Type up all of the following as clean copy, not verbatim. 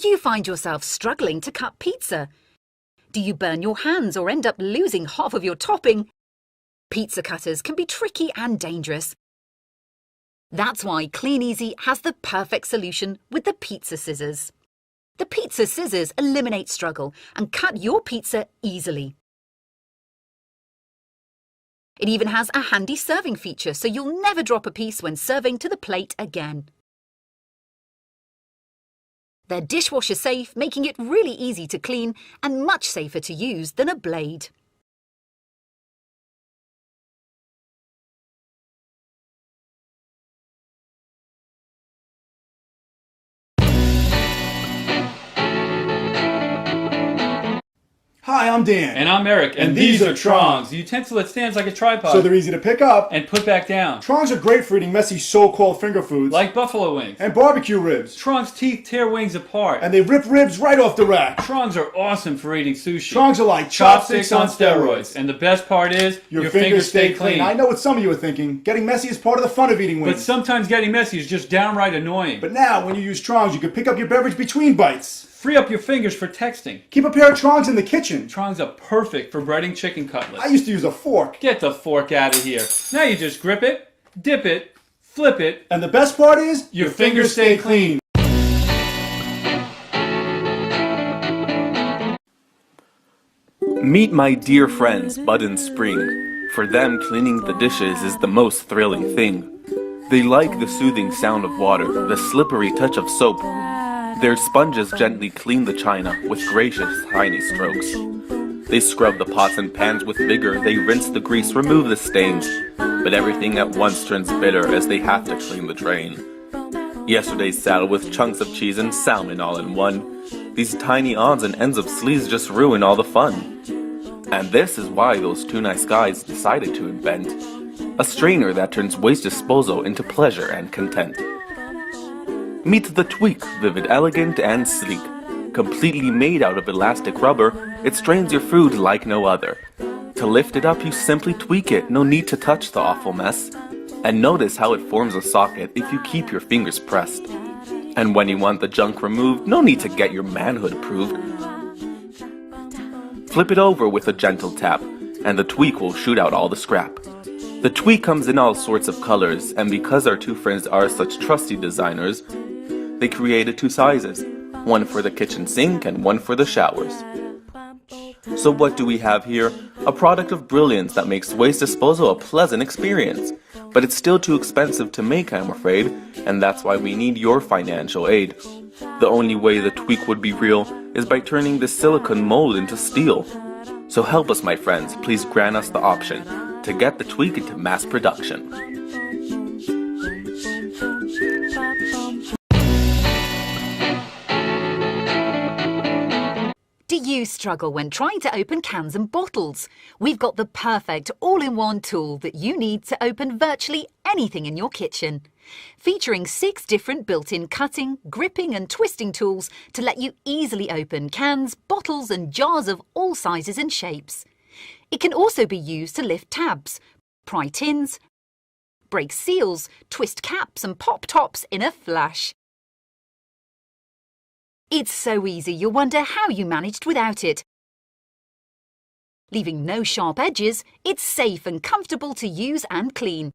you find yourself struggling to cut pizza? Do you burn your hands or end up losing half of your topping? Pizza cutters can be tricky and dangerous. That's why Clean Easy has the perfect solution with the pizza scissors. The pizza scissors eliminate struggle and cut your pizza easily. It even has a handy serving feature, so you'll never drop a piece when serving to the plate again. They're dishwasher safe, making it really easy to clean and much safer to use than a blade. Hi, I'm Dan. And I'm Eric, and these are Trongs, the utensil that stands like a tripod. So they're easy to pick up and put back down. Trongs are great for eating messy so-called finger foods. Like buffalo wings. And barbecue ribs. Trongs' teeth tear wings apart. And they rip ribs right off the rack. Trongs are awesome for eating sushi. Trongs are like chopsticks on steroids. And the best part is, your fingers stay clean. I know what some of you are thinking. Getting messy is part of the fun of eating wings. But sometimes getting messy is just downright annoying. But now, when you use Trongs, you can pick up your beverage between bites. Free up your fingers for texting. Keep a pair of Trongs in the kitchen. Trongs are perfect for breading chicken cutlets. I used to use a fork. Get the fork out of here. Now you just grip it, dip it, flip it. And the best part is, your fingers stay clean. Meet my dear friends Bud and Spring. For them, cleaning the dishes is the most thrilling thing. They like the soothing sound of water, the slippery touch of soap. Their sponges gently clean the china with gracious, tiny strokes. They scrub the pots and pans with vigor, they rinse the grease, remove the stains. But everything at once turns bitter as they have to clean the drain. Yesterday's salad with chunks of cheese and salmon all in one. These tiny odds and ends of sleeves just ruin all the fun. And this is why those two nice guys decided to invent a strainer that turns waste disposal into pleasure and content. Meet the Tweak, vivid, elegant, and sleek. Completely made out of elastic rubber, it strains your food like no other. To lift it up, you simply tweak it, no need to touch the awful mess. And notice how it forms a socket if you keep your fingers pressed. And when you want the junk removed, no need to get your manhood proved. Flip it over with a gentle tap, and the Tweak will shoot out all the scrap. The Tweak comes in all sorts of colors, and because our two friends are such trusty designers, they created two sizes, one for the kitchen sink and one for the showers. So what do we have here? A product of brilliance that makes waste disposal a pleasant experience. But it's still too expensive to make, I'm afraid, and that's why we need your financial aid. The only way the Tweak would be real is by turning this silicone mold into steel. So help us, my friends, please grant us the option to get the Tweak into mass production. Do you struggle when trying to open cans and bottles? We've got the perfect all-in-one tool that you need to open virtually anything in your kitchen. Featuring 6 different built-in cutting, gripping and twisting tools to let you easily open cans, bottles and jars of all sizes and shapes. It can also be used to lift tabs, pry tins, break seals, twist caps and pop tops in a flash. It's so easy you'll wonder how you managed without it. Leaving no sharp edges, it's safe and comfortable to use and clean.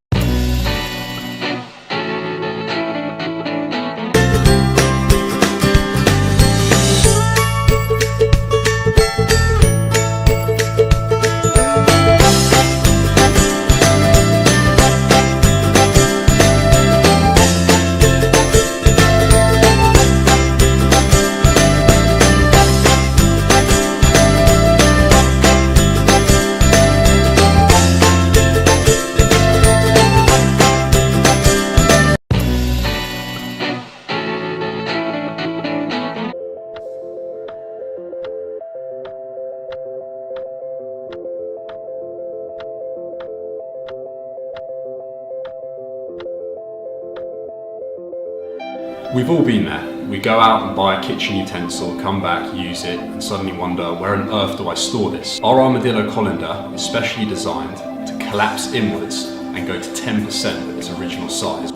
We've all been there. We go out and buy a kitchen utensil, come back, use it, and suddenly wonder, where on earth do I store this? Our RMDLO colander is specially designed to collapse inwards and go to 10% of its original size.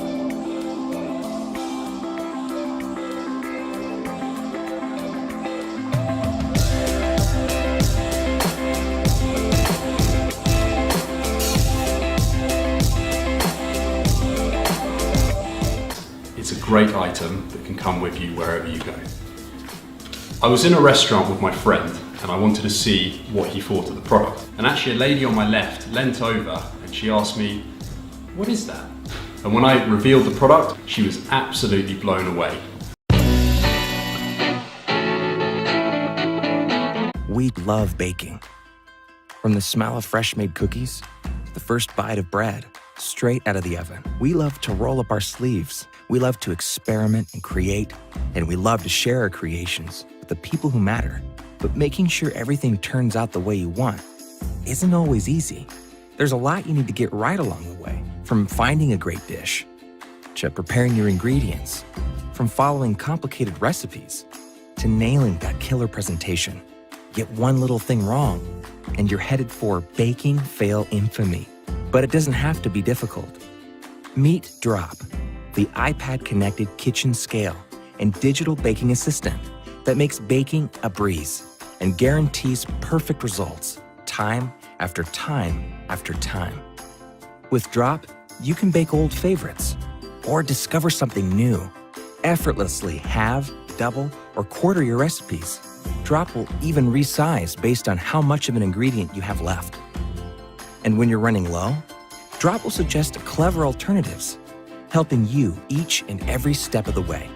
great item that can come with you wherever you go. I was in a restaurant with my friend and I wanted to see what he thought of the product. And actually a lady on my left leant over and she asked me, "What is that?" And when I revealed the product, she was absolutely blown away. We love baking. From the smell of fresh-made cookies, to the first bite of bread, straight out of the oven. We love to roll up our sleeves. We love to experiment and create, and we love to share our creations with the people who matter. But making sure everything turns out the way you want isn't always easy. There's a lot you need to get right along the way, from finding a great dish, to preparing your ingredients, from following complicated recipes, to nailing that killer presentation. Get one little thing wrong, and you're headed for baking fail infamy. But it doesn't have to be difficult. Meet Drop, the iPad-connected kitchen scale and digital baking assistant that makes baking a breeze and guarantees perfect results time after time after time. With Drop, you can bake old favorites or discover something new. Effortlessly halve, double, or quarter your recipes. Drop will even resize based on how much of an ingredient you have left. And when you're running low, Drop will suggest clever alternatives, helping you each and every step of the way.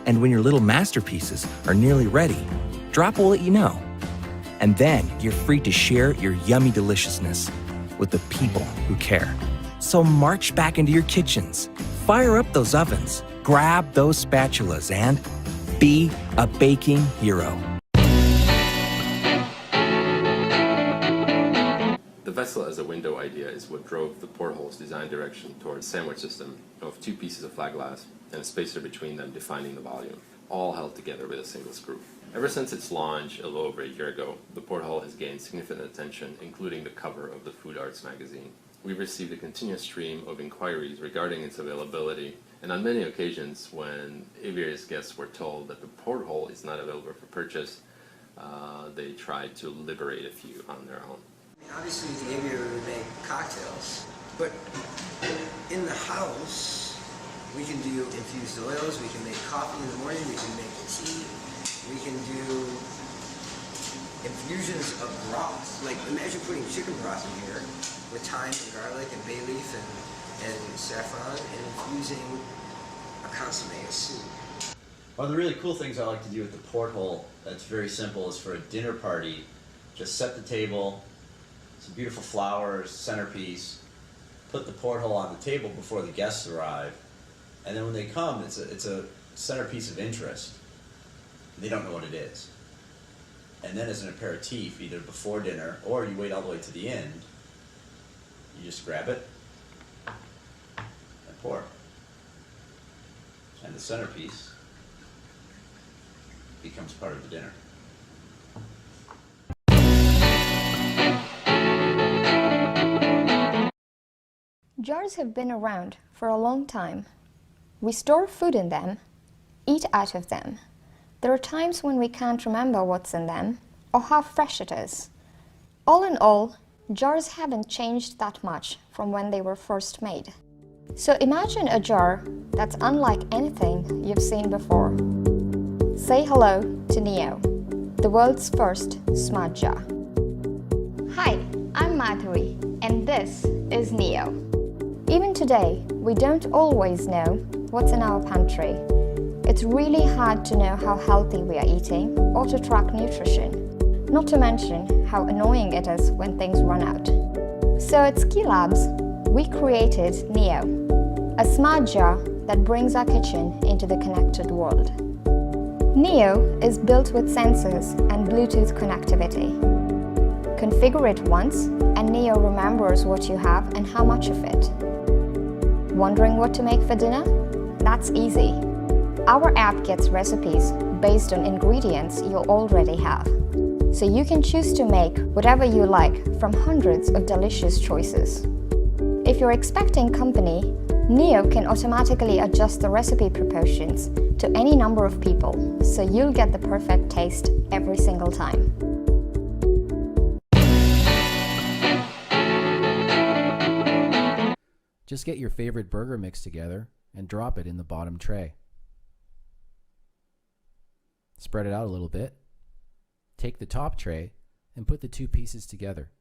And when your little masterpieces are nearly ready, Drop will let you know. And then you're free to share your yummy deliciousness with the people who care. So march back into your kitchens, fire up those ovens, grab those spatulas, and be a baking hero. The vessel as a window idea is what drove the Porthole's design direction towards a sandwich system of two pieces of flat glass and a spacer between them defining the volume, all held together with a single screw. Ever since its launch a little over a year ago, the Porthole has gained significant attention, including the cover of the Food Arts magazine. We've received a continuous stream of inquiries regarding its availability, and on many occasions when various guests were told that the Porthole is not available for purchase, they tried to liberate a few on their own. Obviously, the aviary would make cocktails, but in the house, we can do infused oils, we can make coffee in the morning, we can make tea, we can do infusions of broth. Like, imagine putting chicken broth in here with thyme and garlic and bay leaf and saffron and infusing a consomme, a soup. One of the really cool things I like to do with the Porthole that's very simple is for a dinner party, just set the table, some beautiful flowers, centerpiece, put the Porthole on the table before the guests arrive, and then when they come, it's a centerpiece of interest. They don't know what it is. And then as an aperitif, either before dinner or you wait all the way to the end, you just grab it and pour. And the centerpiece becomes part of the dinner. Jars have been around for a long time. We store food in them, eat out of them. There are times when we can't remember what's in them or how fresh it is. All in all, jars haven't changed that much from when they were first made. So imagine a jar that's unlike anything you've seen before. Say hello to Neo, the world's first smart jar. Hi, I'm Madhuri, and this is Neo. Even today, we don't always know what's in our pantry. It's really hard to know how healthy we are eating or to track nutrition, not to mention how annoying it is when things run out. So at Ski Labs, we created Neo, a smart jar that brings our kitchen into the connected world. Neo is built with sensors and Bluetooth connectivity. Configure it once and Neo remembers what you have and how much of it. Wondering what to make for dinner? That's easy. Our app gets recipes based on ingredients you already have. So you can choose to make whatever you like from hundreds of delicious choices. If you're expecting company, Neo can automatically adjust the recipe proportions to any number of people, so you'll get the perfect taste every single time. Just get your favorite burger mix together and drop it in the bottom tray. Spread it out a little bit. Take the top tray and put the two pieces together.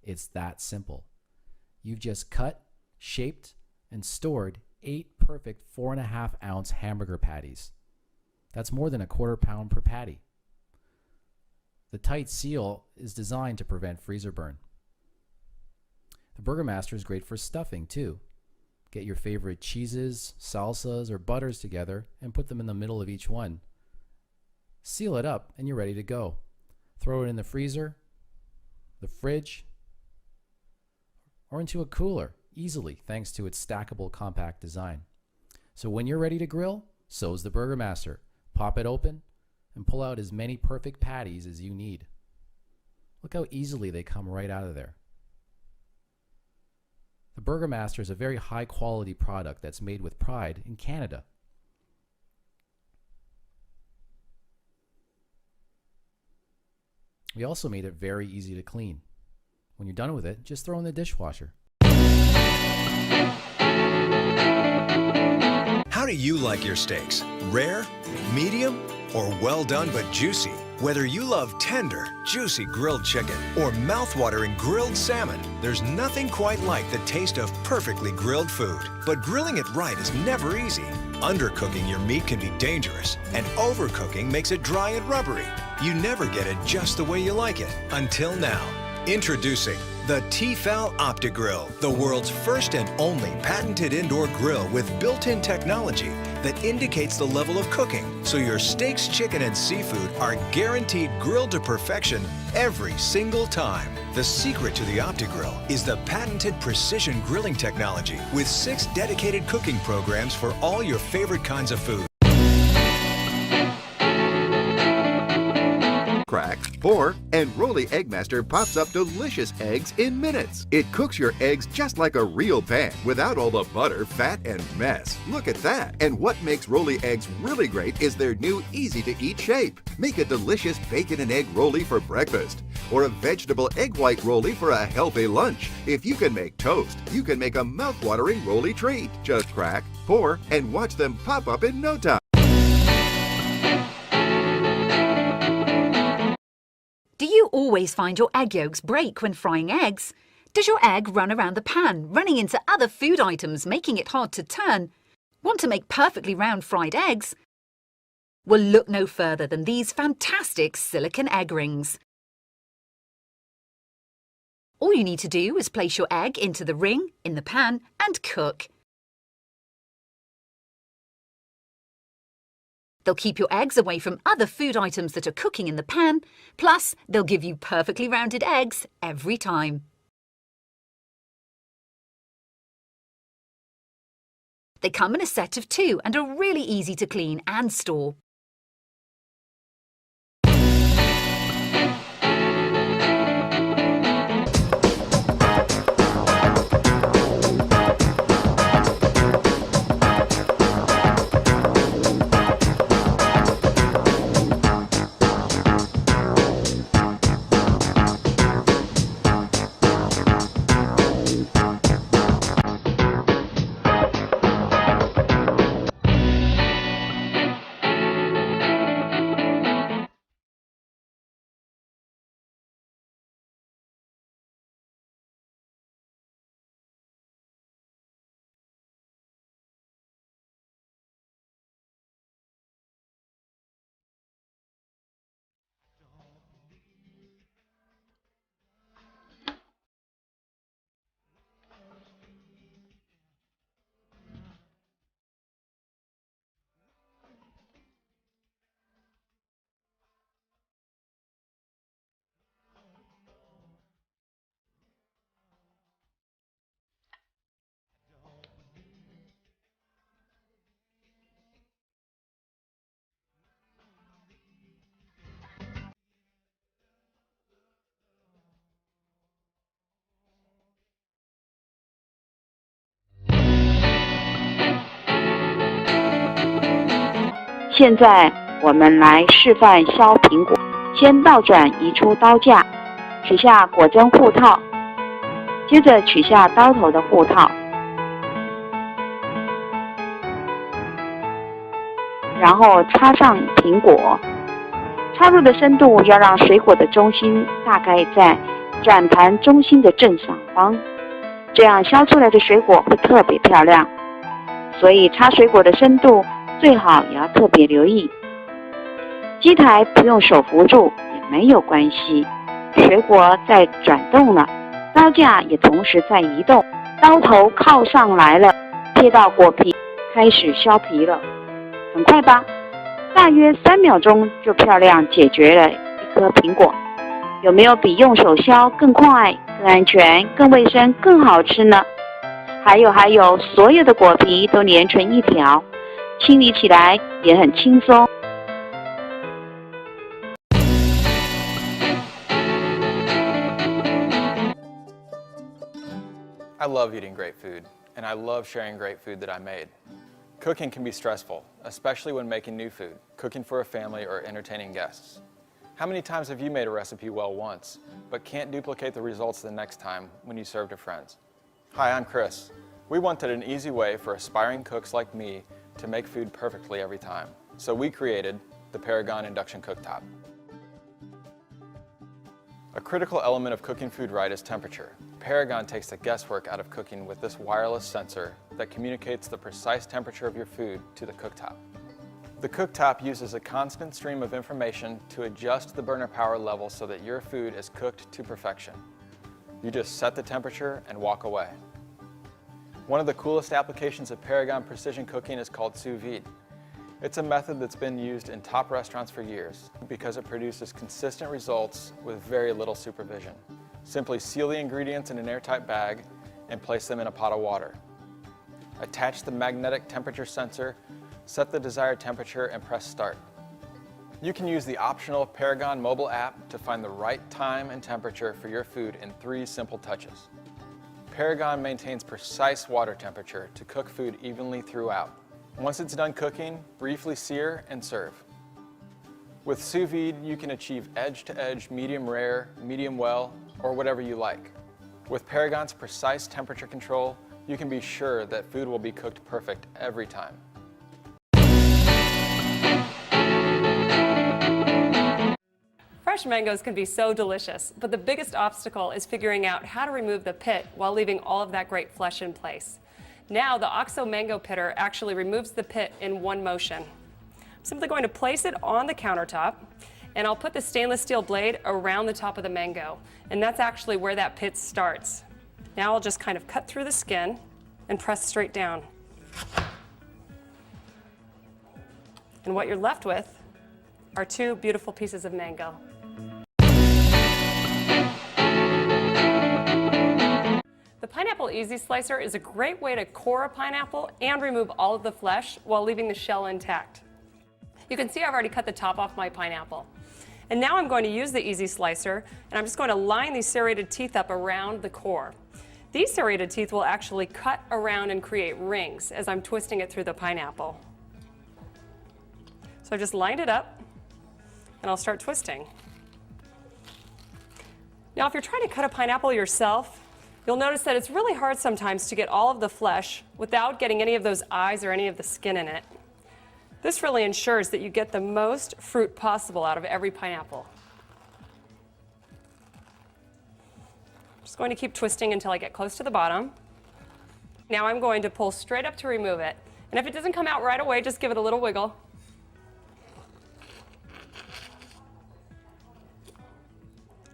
It's that simple. You've just cut, shaped, and stored 8 perfect 4.5-ounce hamburger patties. That's more than a quarter pound per patty. The tight seal is designed to prevent freezer burn. The Burgermaster is great for stuffing too. Get your favorite cheeses, salsas, or butters together and put them in the middle of each one. Seal it up and you're ready to go. Throw it in the freezer, the fridge, or into a cooler easily thanks to its stackable compact design. So when you're ready to grill, so's the Burgermaster. Pop it open and pull out as many perfect patties as you need. Look how easily they come right out of there. The Burgermaster is a very high quality product that's made with pride in Canada. We also made it very easy to clean. When you're done with it, just throw in the dishwasher. How do you like your steaks? Rare, medium, or well done but juicy? Whether you love tender, juicy grilled chicken or mouth-watering grilled salmon, there's nothing quite like the taste of perfectly grilled food. But grilling it right is never easy. Undercooking your meat can be dangerous, and overcooking makes it dry and rubbery. You never get it just the way you like it, until now. Introducing the Tefal OptiGrill, the world's first and only patented indoor grill with built-in technology that indicates the level of cooking, so your steaks, chicken, and seafood are guaranteed grilled to perfection every single time. The secret to the OptiGrill is the patented precision grilling technology with 6 dedicated cooking programs for all your favorite kinds of food. Crack, pour, and Rollie Eggmaster pops up delicious eggs in minutes. It cooks your eggs just like a real pan without all the butter, fat, and mess. Look at that! And what makes Rollie eggs really great is their new easy-to-eat shape. Make a delicious bacon and egg rollie for breakfast, or a vegetable egg white rollie for a healthy lunch. If you can make toast, you can make a mouth-watering rollie treat. Just crack, pour, and watch them pop up in no time. Do you always find your egg yolks break when frying eggs? Does your egg run around the pan, running into other food items, making it hard to turn? Want to make perfectly round fried eggs? Well, look no further than these fantastic silicone egg rings. All you need to do is place your egg into the ring in the pan and cook. They'll keep your eggs away from other food items that are cooking in the pan, plus they'll give you perfectly rounded eggs every time. They come in a set of 2 and are really easy to clean and store.「现在我们来示范削苹果。先倒转移出刀架，取下果针护套，接着取下刀头的护套，然后插上苹果。插入的深度要让水果的中心大概在转盘中心的正上方，这样削出来的水果会特别漂亮。所以插水果的深度最好也要特别留意。机台不用手扶住也没有关系，水果在转动了，刀架也同时在移动，刀头靠上来了，贴到果皮，开始削皮了。很快吧，大约3秒钟就漂亮解决了一颗苹果。有没有比用手削更快、更安全、更卫生、更好吃呢？还有，所有的果皮都连成一条，清理起来也很轻松。I love eating great food, and I love sharing great food that I made. Cooking can be stressful, especially when making new food, cooking for a family, or entertaining guests. How many times have you made a recipe well once, but can't duplicate the results the next time when you serve to friends? Hi, I'm Chris. We wanted an easy way for aspiring cooks like me to make food perfectly every time, so we created the Paragon Induction Cooktop. A critical element of cooking food right is temperature. Paragon takes the guesswork out of cooking with this wireless sensor that communicates the precise temperature of your food to the cooktop. The cooktop uses a constant stream of information to adjust the burner power level so that your food is cooked to perfection. You just set the temperature and walk away. One of the coolest applications of Paragon precision cooking is called sous vide. It's a method that's been used in top restaurants for years because it produces consistent results with very little supervision. Simply seal the ingredients in an airtight bag and place them in a pot of water. Attach the magnetic temperature sensor, set the desired temperature, and press start. You can use the optional Paragon mobile app to find the right time and temperature for your food in 3 simple touches. Paragon maintains precise water temperature to cook food evenly throughout. Once it's done cooking, briefly sear and serve. With sous vide, you can achieve edge-to-edge medium rare, medium well, or whatever you like. With Paragon's precise temperature control, you can be sure that food will be cooked perfect every time. Fresh mangoes can be so delicious, but the biggest obstacle is figuring out how to remove the pit while leaving all of that great flesh in place. Now the OXO Mango Pitter actually removes the pit in one motion. I'm simply going to place it on the countertop, and I'll put the stainless steel blade around the top of the mango, and that's actually where that pit starts. Now I'll just kind of cut through the skin and press straight down. And what you're left with are 2 beautiful pieces of mango. The Pineapple Easy Slicer is a great way to core a pineapple and remove all of the flesh while leaving the shell intact. You can see I've already cut the top off my pineapple. And now I'm going to use the Easy Slicer, and I'm just going to line these serrated teeth up around the core. These serrated teeth will actually cut around and create rings as I'm twisting it through the pineapple. So I just lined it up, and I'll start twisting. Now if you're trying to cut a pineapple yourself, you'll notice that it's really hard sometimes to get all of the flesh without getting any of those eyes or any of the skin in it. This really ensures that you get the most fruit possible out of every pineapple. I'm just going to keep twisting until I get close to the bottom. Now I'm going to pull straight up to remove it. And if it doesn't come out right away, just give it a little wiggle.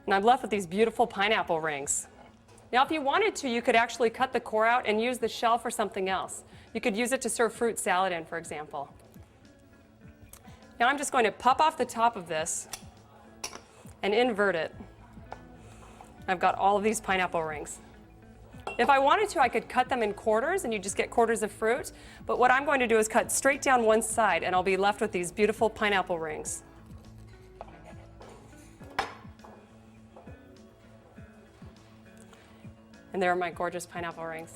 And I'm left with these beautiful pineapple rings. Now if you wanted to, you could actually cut the core out and use the shell for something else. You could use it to serve fruit salad in, for example. Now I'm just going to pop off the top of this and invert it. I've got all of these pineapple rings. If I wanted to, I could cut them in quarters and you just get quarters of fruit, but what I'm going to do is cut straight down one side and I'll be left with these beautiful pineapple rings. And there are my gorgeous pineapple rings.